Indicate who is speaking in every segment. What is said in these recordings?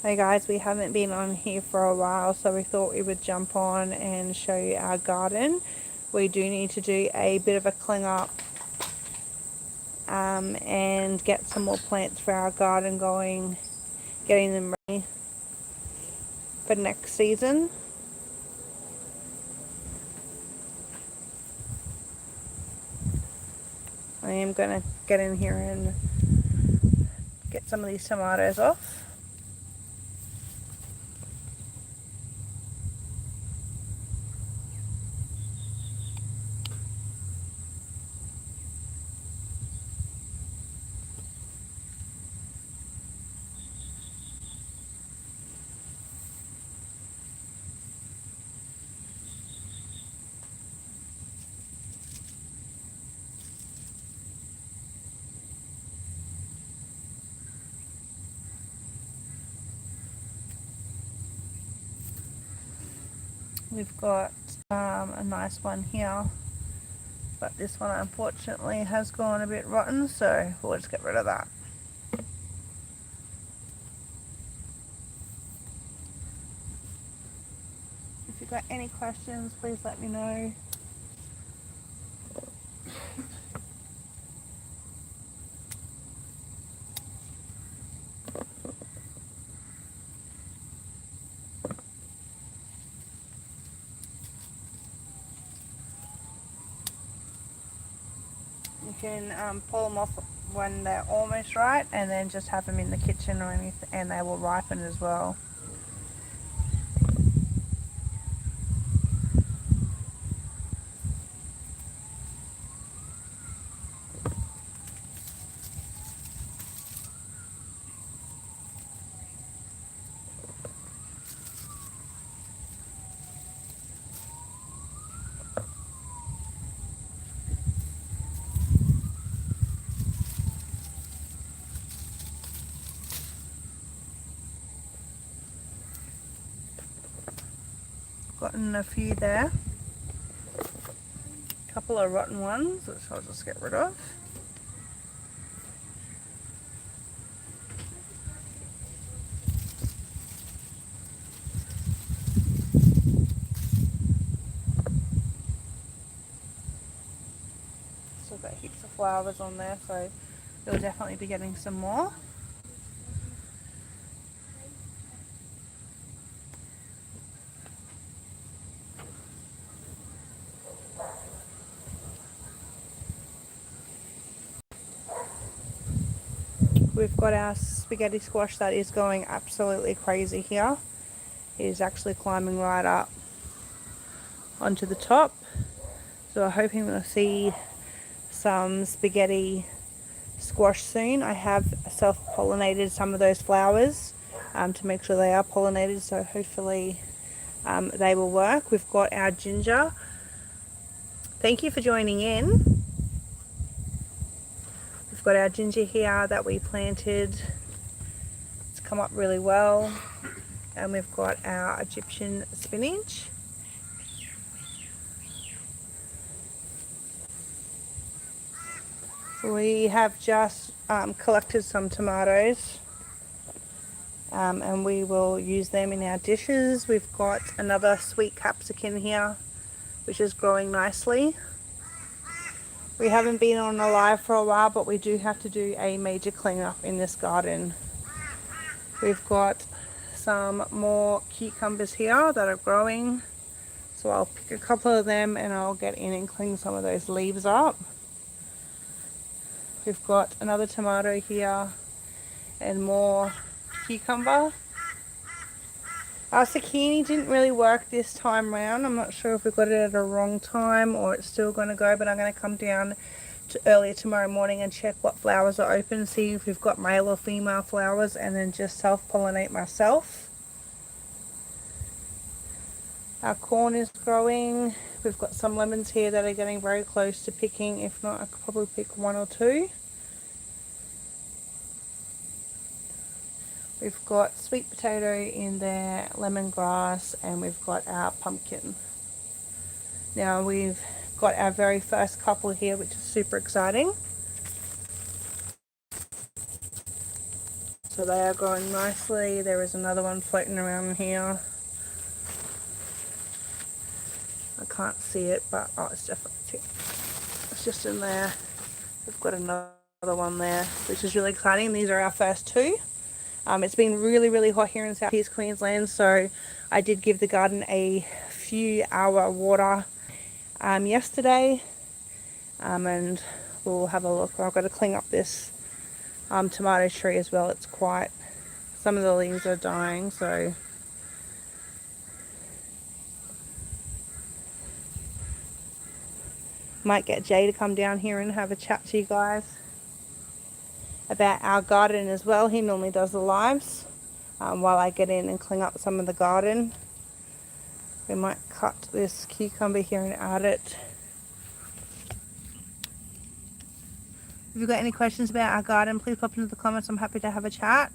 Speaker 1: Hey guys, we haven't been on here for a while, so we thought we would jump on and show you our garden. We do need to do a bit of a clean up and get some more plants for our garden going, getting them ready for next season. I am going to get in here and get some of these tomatoes off. We've got a nice one here, but this one unfortunately has gone a bit rotten, so we'll just get rid of that. If you've got any questions, please let me know. You can pull them off when they're almost right, and then just have them in the kitchen or anything, and they will ripen as well. Gotten a few there. A couple of rotten ones, which I'll just get rid of. Still got heaps of flowers on there, so you'll definitely be getting some more. We've got our spaghetti squash that is going absolutely crazy here. It is actually climbing right up onto the top. So we're hoping we'll see some spaghetti squash soon. I have self-pollinated some of those flowers to make sure they are pollinated, so hopefully they will work. We've got our ginger. Thank you for joining in. We've got our ginger here that we planted. It's come up really well. And we've got our Egyptian spinach. We have just collected some tomatoes and we will use them in our dishes. We've got another sweet capsicum here, which is growing nicely. We haven't been on a live for a while, but we do have to do a major cleanup in this garden. We've got some more cucumbers here that are growing, so I'll pick a couple of them and I'll get in and clean some of those leaves up. We've got another tomato here and more cucumber. Our zucchini didn't really work this time round. I'm not sure if we got it at a wrong time or it's still going to go, but I'm going to come down earlier tomorrow morning and check what flowers are open, see if we've got male or female flowers, and then just self-pollinate myself. Our corn is growing. We've got some lemons here that are getting very close to picking. If not, I could probably pick one or two. We've got sweet potato in there, lemongrass, and we've got our pumpkin. Now we've got our very first couple here, which is super exciting. So they are growing nicely. There is another one floating around here. I can't see it, but oh, it's definitely, it's just in there. We've got another one there, which is really exciting. These are our first two. It's been really hot here in South East Queensland, so I did give the garden a few hour water yesterday, and we'll have a look. I've got to clean up this tomato tree as well. It's quite, some of the leaves are dying, so might get Jay to come down here and have a chat to you guys about our garden as well. He normally does the lives while I get in and clean up some of the garden. We might cut this cucumber here and add it. If you've got any questions about our garden, please pop into the comments. I'm happy to have a chat.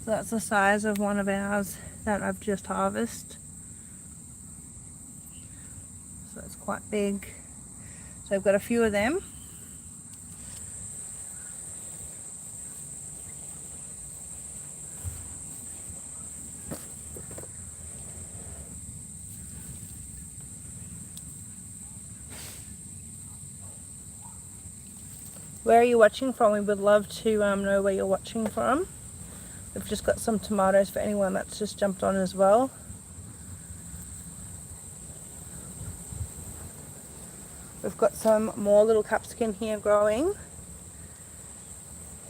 Speaker 1: So that's the size of one of ours that I've just harvested. So it's quite big. So I've got a few of them. Where are you watching from? We would love to know where you're watching from. We've just got some tomatoes for anyone that's just jumped on as well. We've got some more little capsicum here growing.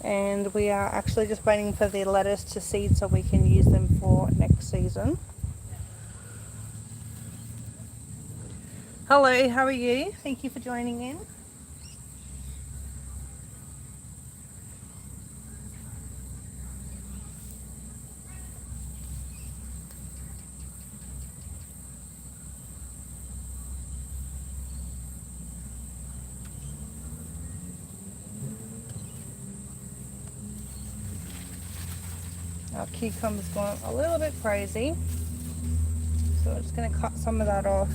Speaker 1: And we are actually just waiting for the lettuce to seed so we can use them for next season. Hello, how are you? Thank you for joining in. Our cucumber's gone a little bit crazy, so we're just going to cut some of that off.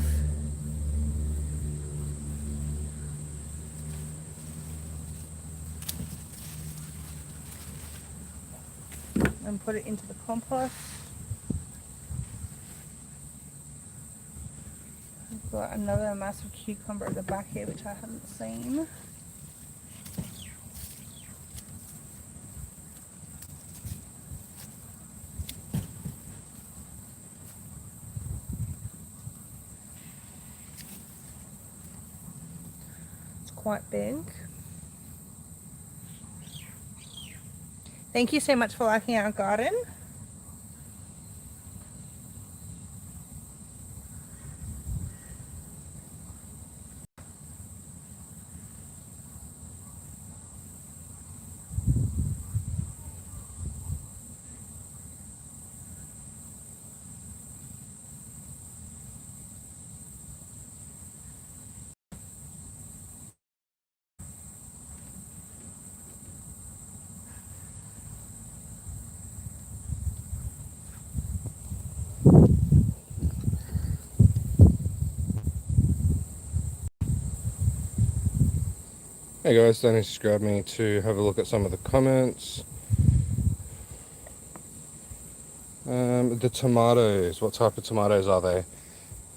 Speaker 1: And put it into the compost. I've got another massive cucumber at the back here which I haven't seen. It's quite big. Thank you so much for liking our garden.
Speaker 2: Hey guys, Danny just grabbed me to have a look at some of the comments. The tomatoes, what type of tomatoes are they?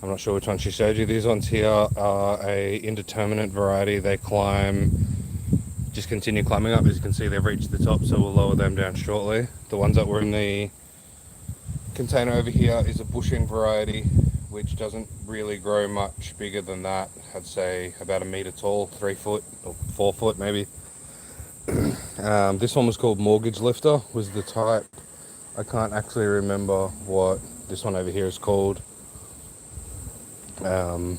Speaker 2: I'm not sure which one she showed you. These ones here are a indeterminate variety. They climb, just continue climbing up. As you can see, they've reached the top, so we'll lower them down shortly. The ones that were in the container over here is a bushing variety, which doesn't really grow much bigger than that. I'd say about 1 meter tall, 3 foot or 4 foot maybe. This one was called Mortgage Lifter, was the type. I can't actually remember what this one over here is called. I'd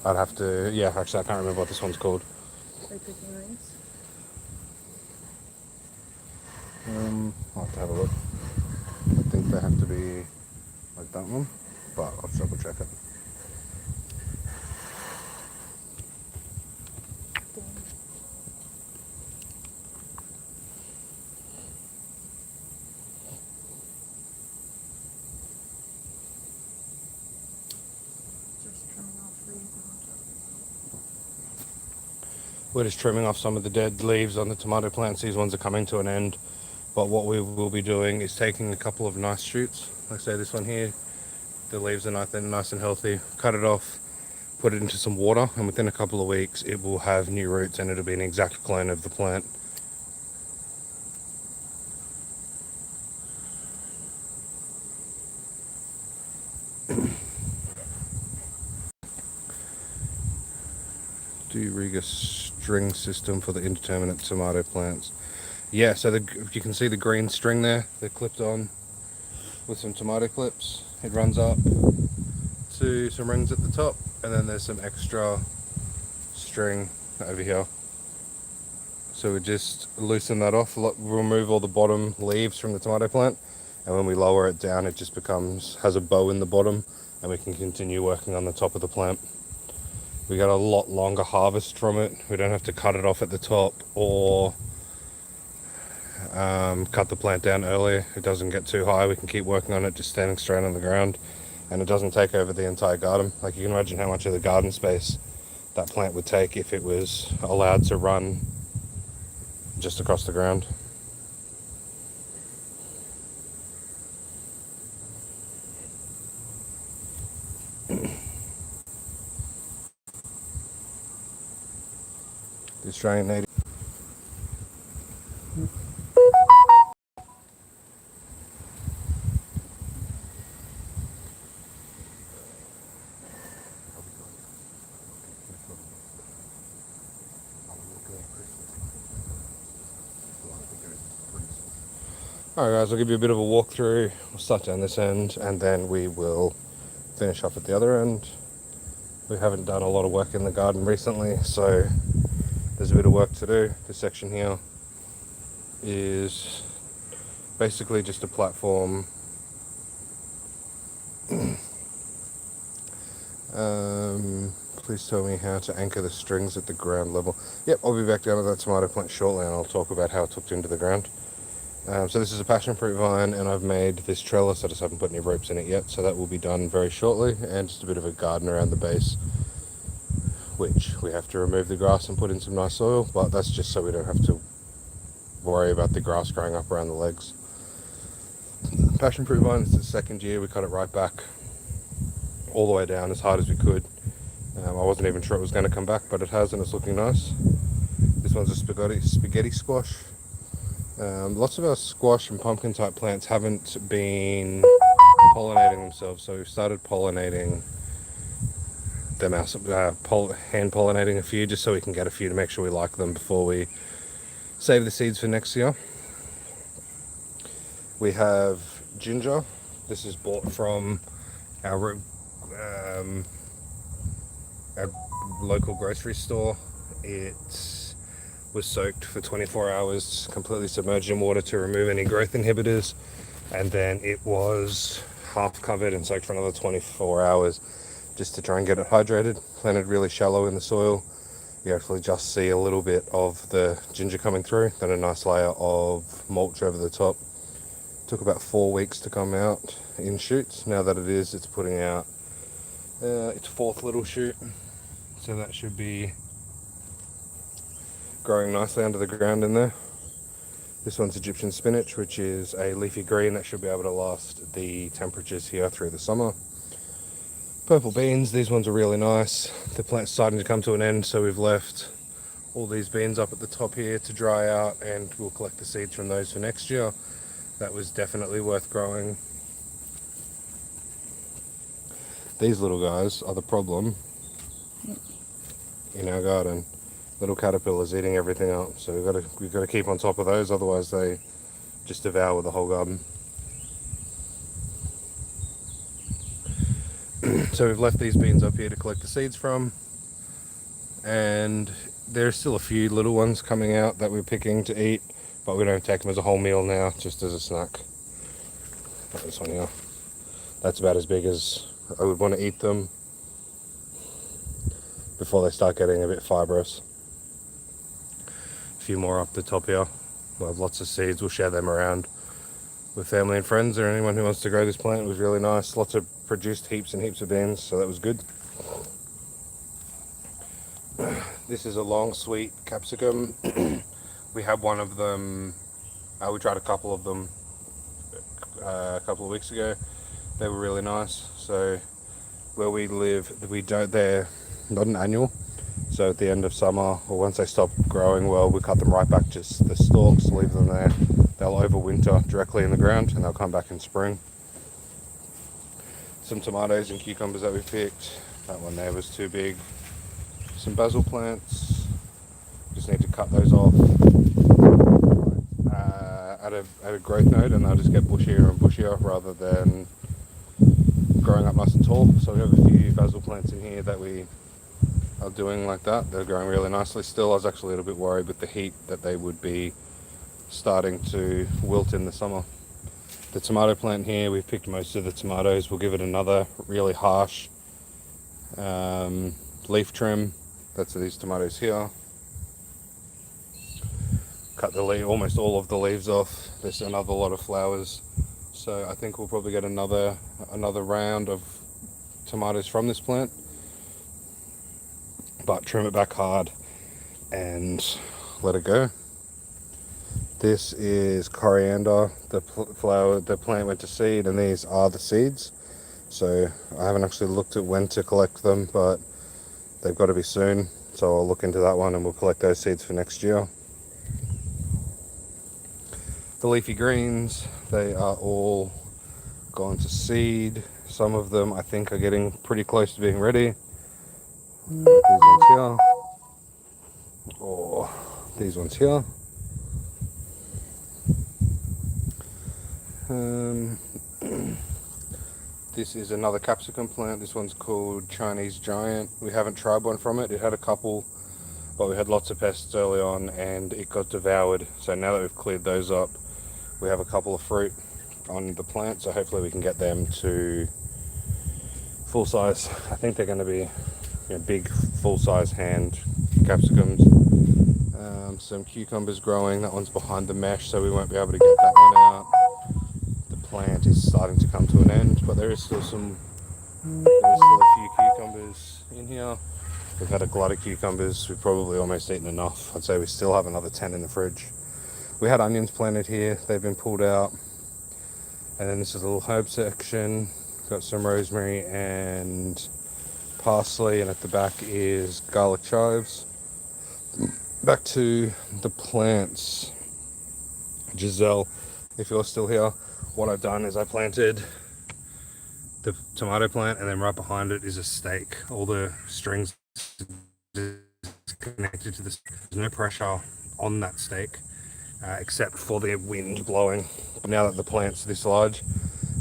Speaker 2: have to, yeah, actually I can't remember what this one's called. I'll have to have a look. I think they have to be like that one, but I'll double check it. We're just trimming off some of the dead leaves on the tomato plants. These ones are coming to an end, but what we will be doing is taking a couple of nice shoots, like say this one here. The leaves are nice and healthy. Cut it off, put it into some water, and within a couple of weeks it will have new roots and it'll be an exact clone of the plant. Do rig a string system for the indeterminate tomato plants. Yeah, so you can see the green string there. They're clipped on with some tomato clips. It runs up to some rings at the top, and then there's some extra string over here. So we just loosen that off, remove all the bottom leaves from the tomato plant, and when we lower it down, it just has a bow in the bottom, and we can continue working on the top of the plant. We got a lot longer harvest from it. We don't have to cut it off at the top or cut the plant down early. It doesn't get too high. We can keep working on it just standing straight on the ground, and it doesn't take over the entire garden. Like, you can imagine how much of the garden space that plant would take if it was allowed to run just across the ground. The Australian native. Alright guys, I'll give you a bit of a walkthrough. We'll start down this end and then we will finish up at the other end. We haven't done a lot of work in the garden recently, so there's a bit of work to do. This section here is basically just a platform. Please tell me how to anchor the strings at the ground level. Yep, I'll be back down to that tomato plant shortly and I'll talk about how it's hooked into the ground. So this is a passion fruit vine, and I've made this trellis. I just haven't put any ropes in it yet, so that will be done very shortly, and just a bit of a garden around the base, which we have to remove the grass and put in some nice soil, but that's just so we don't have to worry about the grass growing up around the legs. Passion fruit vine, it's the second year. We cut it right back all the way down as hard as we could. I wasn't even sure it was going to come back, but it has, and it's looking nice. This one's a spaghetti squash. Lots of our squash and pumpkin type plants haven't been pollinating themselves, so we've started pollinating them out, hand pollinating a few, just so we can get a few to make sure we like them before we save the seeds for next year. We have ginger. This is bought from our local grocery store. It was soaked for 24 hours, completely submerged in water to remove any growth inhibitors, and then it was half covered and soaked for another 24 hours just to try and get it hydrated. Planted really shallow in the soil. You actually just see a little bit of the ginger coming through, then a nice layer of mulch over the top. Took about 4 weeks to come out in shoots. Now that it's putting out its fourth little shoot, so that should be growing nicely under the ground in there. This one's Egyptian spinach, which is a leafy green that should be able to last the temperatures here through the summer. Purple beans, these ones are really nice. The plant's starting to come to an end, so we've left all these beans up at the top here to dry out, and we'll collect the seeds from those for next year. That was definitely worth growing. These little guys are the problem in our garden. Little caterpillars eating everything up, so we've got to keep on top of those, otherwise they just devour the whole garden. So we've left these beans up here to collect the seeds from, and there's still a few little ones coming out that we're picking to eat, but we don't take them as a whole meal now, just as a snack. Like this one here. That's about as big as I would want to eat them before they start getting a bit fibrous. A few more up the top here. We'll have lots of seeds. We'll share them around with family and friends or anyone who wants to grow this plant. It was really nice. Lots of produced heaps and heaps of beans, so that was good. This is a long sweet capsicum. We had one of them, we tried a couple of them a couple of weeks ago. They were really nice. So where we live, they're not an annual. So at the end of summer, or once they stop growing well, we cut them right back to the stalks, leave them there. They'll overwinter directly in the ground and they'll come back in spring. Some tomatoes and cucumbers that we picked. That one there was too big. Some basil plants. Just need to cut those off at a growth node, and they'll just get bushier and bushier rather than growing up nice and tall. So we have a few basil plants in here that we are doing like that. They're growing really nicely still. I was actually a little bit worried with the heat that they would be starting to wilt in the summer. The tomato plant here, we've picked most of the tomatoes. We'll give it another really harsh leaf trim. That's these tomatoes here. Cut almost all of the leaves off. There's another lot of flowers. So I think we'll probably get another round of tomatoes from this plant. But trim it back hard and let it go. This is coriander. The plant went to seed, and these are the seeds. So I haven't actually looked at when to collect them, but they've got to be soon. So I'll look into that one and we'll collect those seeds for next year. The leafy greens, they are all gone to seed. Some of them I think are getting pretty close to being ready. These ones here, or these ones here. This is another capsicum plant. This one's called Chinese Giant. We haven't tried one from it. It had a couple, but we had lots of pests early on and it got devoured. So now that we've cleared those up, we have a couple of fruit on the plant. So hopefully we can get them to full size. I think they're going to be big full-size hand capsicums. Some cucumbers growing. That one's behind the mesh, so we won't be able to get that one out. The plant is starting to come to an end, but there is still a few cucumbers in here. We've had a glut of cucumbers. We've probably almost eaten enough. I'd say we still have another 10 in the fridge. We had onions planted here. They've been pulled out. And then this is a little herb section. Got some rosemary and parsley, and at the back is garlic chives. Back to the plants. Giselle, if you're still here, what I've done is I planted the tomato plant, and then right behind it is a stake. All the strings connected to this. There's no pressure on that stake except for the wind blowing. But now that the plant's this large,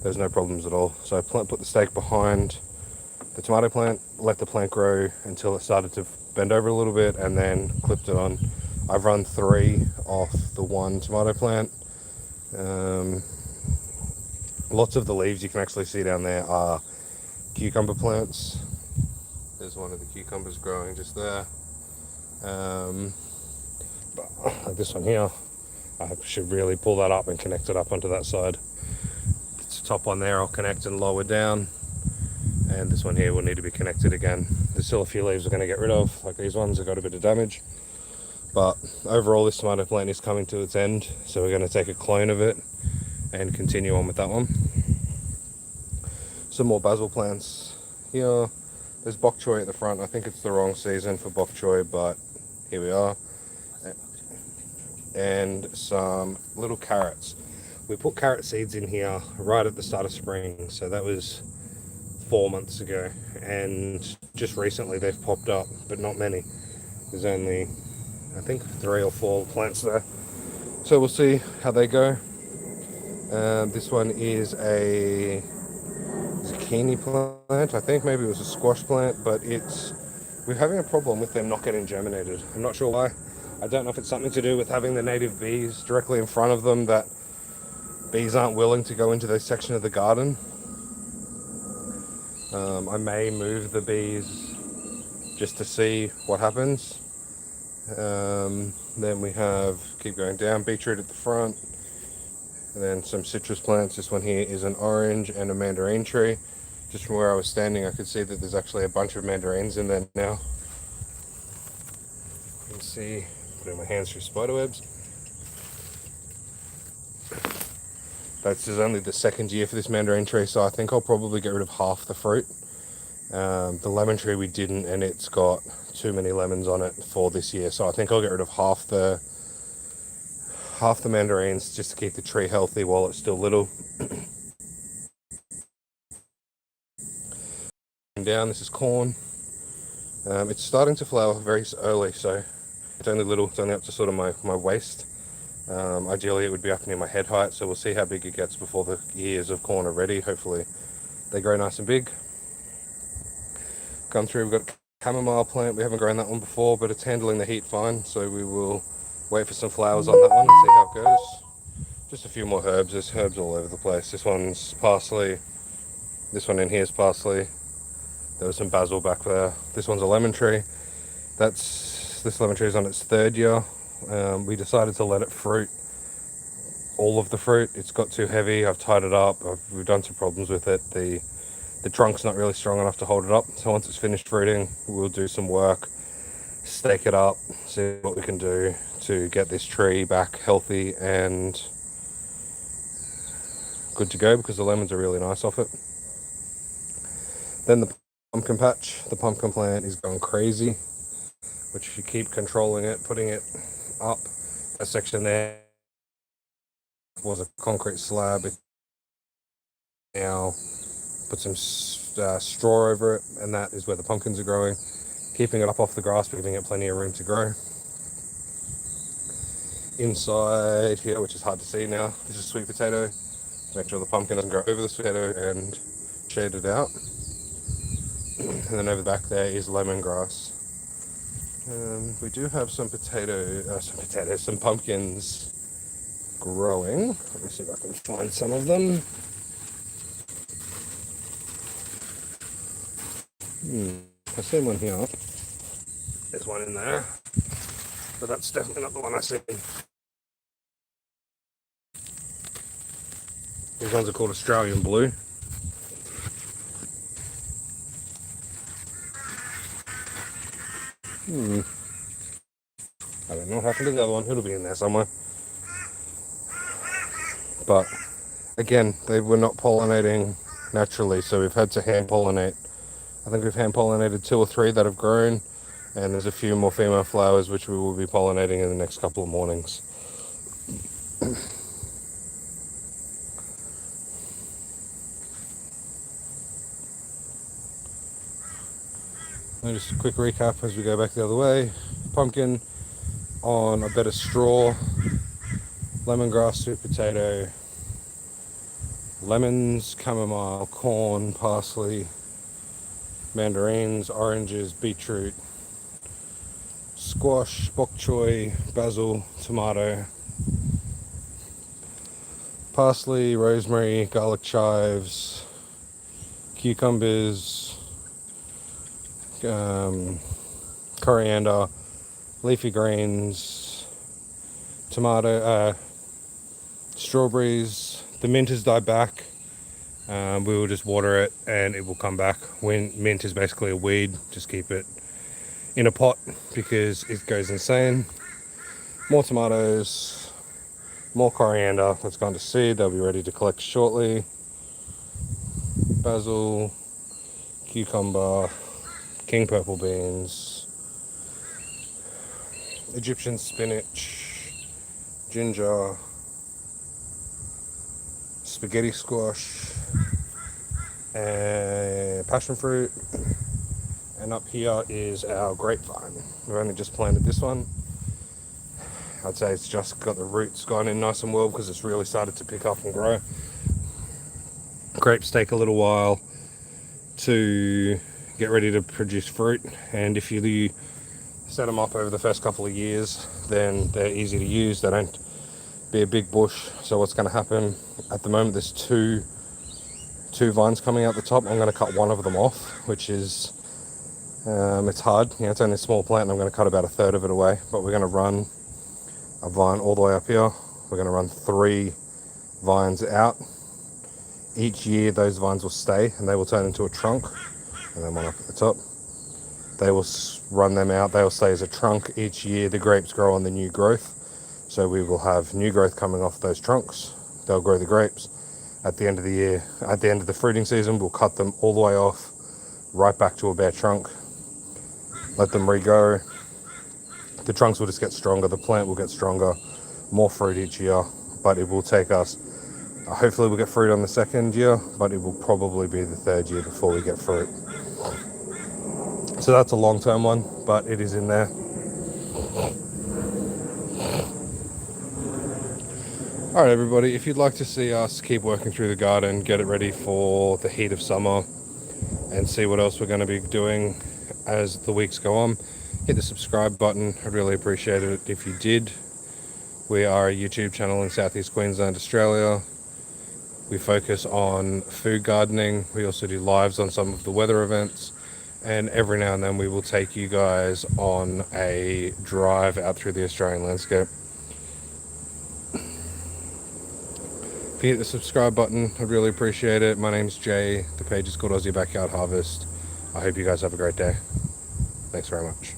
Speaker 2: there's no problems at all. So I put the stake behind the tomato plant, let the plant grow until it started to bend over a little bit, and then clipped it on. I've run 3 off the one tomato plant. Lots of the leaves you can actually see down there are cucumber plants. There's one of the cucumbers growing just there. But this one here, I should really pull that up and connect it up onto that side. It's the top one there, I'll connect and lower down. And this one here will need to be connected again. There's still a few leaves we're going to get rid of, like these ones, have got a bit of damage. But overall this tomato plant is coming to its end, so we're going to take a clone of it and continue on with that one. Some more basil plants here. There's bok choy at the front. I think it's the wrong season for bok choy, but here we are. And some little carrots. We put carrot seeds in here right at the start of spring, so that was 4 months ago, and just recently they've popped up, but not many. There's only I think 3 or 4 plants there, so we'll see how they go. This one is a zucchini plant. I think maybe it was a squash plant, but we're having a problem with them not getting germinated. I'm not sure why. I don't know if it's something to do with having the native bees directly in front of them, that bees aren't willing to go into this section of the garden. I may move the bees just to see what happens. Then we have, keep going down, beetroot at the front, and then some citrus plants. This one here is an orange and a mandarin tree. Just from where I was standing, I could see that there's actually a bunch of mandarins in there now. You can see, putting my hands through spider webs. This is only the second year for this mandarin tree, so I think I'll probably get rid of half the fruit. The lemon tree we didn't, and it's got too many lemons on it for this year, so I think I'll get rid of half the mandarins just to keep the tree healthy while it's still little. Down, this is corn. It's starting to flower very early, so it's only little. It's only up to sort of my waist. Ideally it would be up near my head height, so we'll see how big it gets before the ears of corn are ready. Hopefully they grow nice and big. Come through, we've got a chamomile plant. We haven't grown that one before, but it's handling the heat fine, so we will wait for some flowers on that one and see how it goes. Just a few more herbs. There's herbs all over the place. This one's parsley. This one in here is parsley. There was some basil back there. This one's a lemon tree. This lemon tree is on its third year. We decided to let it fruit all of the fruit. It's got too heavy. I've tied it up. We've done some problems with it. The trunk's not really strong enough to hold it up. So once it's finished fruiting, we'll do some work, stake it up, see what we can do to get this tree back healthy and good to go, because the lemons are really nice off it. Then the pumpkin patch. The pumpkin plant is going crazy, which if you keep controlling it, putting it up, that section there was a concrete slab. It now put some straw over it, and that is where the pumpkins are growing. Keeping it up off the grass, but giving it plenty of room to grow. Inside here, which is hard to see now, this is sweet potato. Make sure the pumpkin doesn't grow over the sweet potato and shade it out. And then over the back there is lemongrass. We do have some pumpkins growing. Let me see if I can find some of them. I see one here. There's one in there, but that's definitely not the one I see. These ones are called Australian Blue. I don't know what happened to the other one. It'll be in there somewhere. But again, they were not pollinating naturally, so we've had to hand pollinate. I think we've hand pollinated 2 or 3 that have grown, and there's a few more female flowers which we will be pollinating in the next couple of mornings. And just a quick recap as we go back the other way. Pumpkin on a bed of straw, lemongrass, sweet potato, lemons, chamomile, corn, parsley, mandarins, oranges, beetroot, squash, bok choy, basil, tomato, parsley, rosemary, garlic chives, cucumbers, coriander, leafy greens, tomato, strawberries. The mint has died back. We will just water it and it will come back. When mint is basically a weed, just keep it in a pot because it goes insane. More tomatoes, more coriander that's gone to seed. They'll be ready to collect shortly. Basil, cucumber, king purple beans, Egyptian spinach, ginger, spaghetti squash, and passion fruit. And up here is our grapevine. We've only just planted this one. I'd say it's just got the roots gone in nice and well because it's really started to pick up and grow. Grapes take a little while to get ready to produce fruit, and if you set them up over the first couple of years, then they're easy to use. They don't be a big bush. So what's going to happen at the moment, there's two vines coming out the top. I'm going to cut one of them off, which is it's hard, you know, it's only a small plant, and I'm going to cut about a third of it away. But we're going to run a vine all the way up here. We're going to run 3 vines out. Each year those vines will stay and they will turn into a trunk, and then one up at the top. They will run them out, they will stay as a trunk. Each year the grapes grow on the new growth, so we will have new growth coming off those trunks. They'll grow the grapes. At the end of the year, at the end of the fruiting season, we'll cut them all the way off, right back to a bare trunk, let them regrow. The trunks will just get stronger, the plant will get stronger, more fruit each year. But it will take us, hopefully we'll get fruit on the 2nd year, but it will probably be the 3rd year before we get fruit. So that's a long-term one, but it is in there. All right, everybody, if you'd like to see us keep working through the garden, get it ready for the heat of summer, and see what else we're going to be doing as the weeks go on, hit the subscribe button. I'd really appreciate it if you did. We are a YouTube channel in Southeast Queensland, Australia. We focus on food gardening. We also do lives on some of the weather events. And every now and then we will take you guys on a drive out through the Australian landscape. If you hit the subscribe button, I'd really appreciate it. My name's Jay. The page is called Aussie Backyard Harvest. I hope you guys have a great day. Thanks very much.